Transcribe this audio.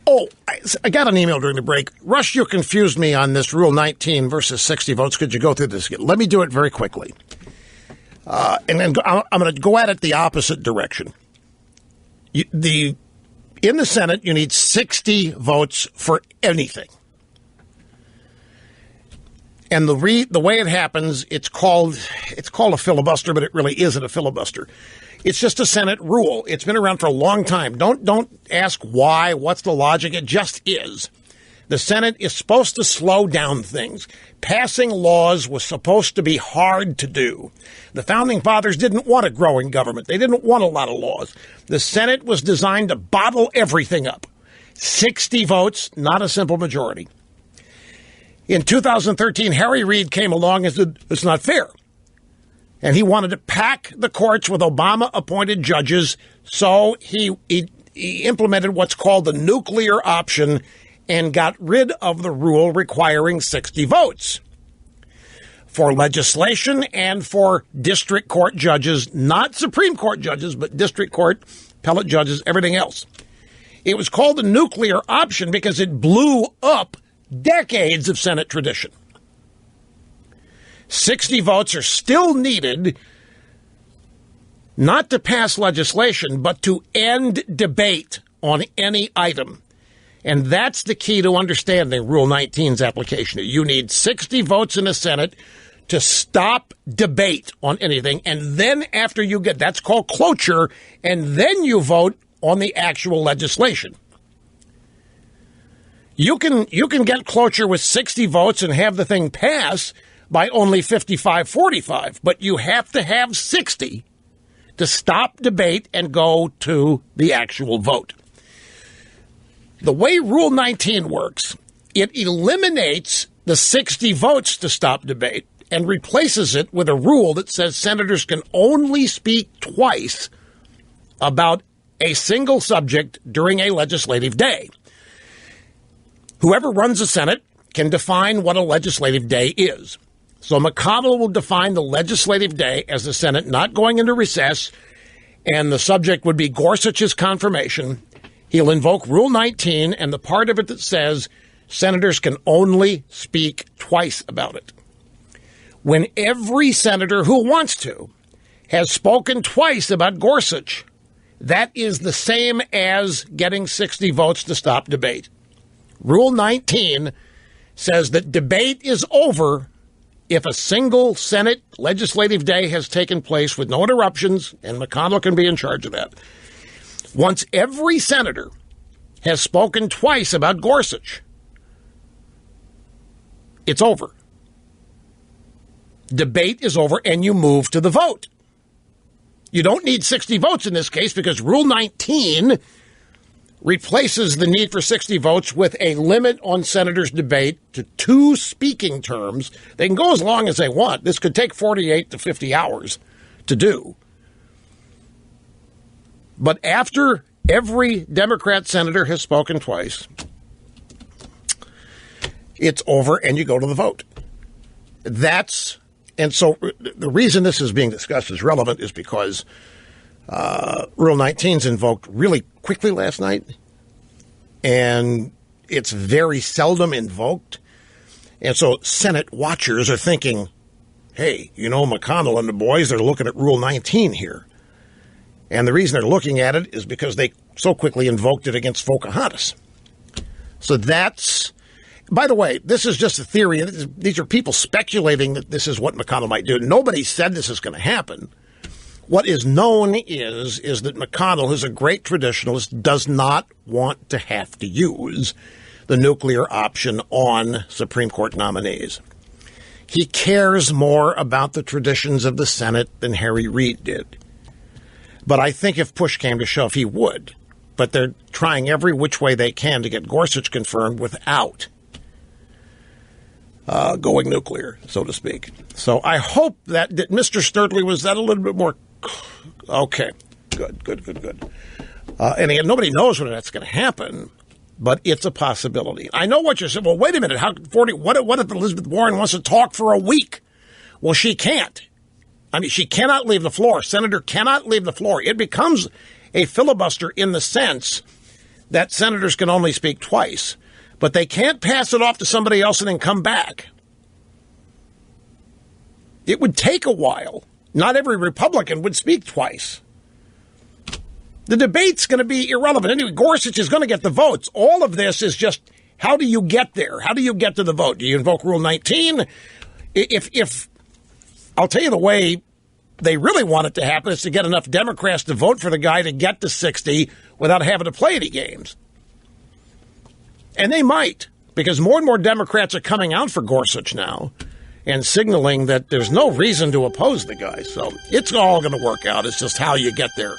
Oh, I got an email during the break. Rush, you confused me on this Rule 19 versus 60 votes. Could you go through this again? Let me do it very quickly. And then I'm going to go at it the opposite direction. In the Senate, you need 60 votes for anything. And the way it happens, it's called a filibuster, but it really isn't a filibuster. It's just a Senate rule. It's been around for a long time. Don't ask why, what's the logic. It just is. The Senate is supposed to slow down things. Passing laws was supposed to be hard to do. The Founding Fathers didn't want a growing government. They didn't want a lot of laws. The Senate was designed to bottle everything up. 60 votes, not a simple majority. In 2013, Harry Reid came along and said, it's not fair. And he wanted to pack the courts with Obama-appointed judges, so he implemented what's called the nuclear option and got rid of the rule requiring 60 votes for legislation and for district court judges, not Supreme Court judges, but district court, appellate judges, everything else. It was called the nuclear option because it blew up decades of Senate tradition. 60 votes are still needed not to pass legislation, but to end debate on any item. And that's the key to understanding Rule 19's application. You need 60 votes in the Senate to stop debate on anything. And then after you get, that's called cloture, and then you vote on the actual legislation. You can get cloture with 60 votes and have the thing pass by only 55-45, but you have to have 60 to stop debate and go to the actual vote. The way Rule 19 works, it eliminates the 60 votes to stop debate and replaces it with a rule that says senators can only speak twice about a single subject during a legislative day. Whoever runs the Senate can define what a legislative day is. So McConnell will define the legislative day as the Senate not going into recess, and the subject would be Gorsuch's confirmation. He'll invoke Rule 19 and the part of it that says senators can only speak twice about it. When every senator who wants to has spoken twice about Gorsuch, that is the same as getting 60 votes to stop debate. Rule 19 says that debate is over if a single Senate legislative day has taken place with no interruptions, and McConnell can be in charge of that. Once every senator has spoken twice about Gorsuch, it's over. Debate is over, and you move to the vote. You don't need 60 votes in this case because Rule 19 replaces the need for 60 votes with a limit on senators' debate to 2 speaking terms. They can go as long as they want. This could take 48 to 50 hours to do. But after every Democrat senator has spoken twice, it's over and you go to the vote. And so the reason this is being discussed as relevant is because Rule 19 is invoked really quickly last night, and it's very seldom invoked. And so Senate watchers are thinking, hey, McConnell and the boys are looking at Rule 19 here. And the reason they're looking at it is because they so quickly invoked it against Pocahontas. So that's, by the way, this is just a theory. These are people speculating that this is what McConnell might do. Nobody said this is going to happen. What is known is that McConnell, who's a great traditionalist, does not want to have to use the nuclear option on Supreme Court nominees. He cares more about the traditions of the Senate than Harry Reid did. But I think if push came to shove, he would. But they're trying every which way they can to get Gorsuch confirmed without going nuclear, so to speak. So I hope that Mr. Sturtley, was that a little bit more? Okay, good. And again, nobody knows when that's going to happen, but it's a possibility. I know what you're saying. Well, wait a minute. What if Elizabeth Warren wants to talk for a week? Well, she can't. I mean, she cannot leave the floor. Senator cannot leave the floor. It becomes a filibuster in the sense that senators can only speak twice, but they can't pass it off to somebody else and then come back. It would take a while. Not every Republican would speak twice. The debate's going to be irrelevant. Anyway, Gorsuch is going to get the votes. All of this is just, how do you get there? How do you get to the vote? Do you invoke Rule 19? If I'll tell you the way they really want it to happen is to get enough Democrats to vote for the guy to get to 60 without having to play any games. And they might, because more and more Democrats are coming out for Gorsuch now and signaling that there's no reason to oppose the guy. So it's all going to work out. It's just how you get there.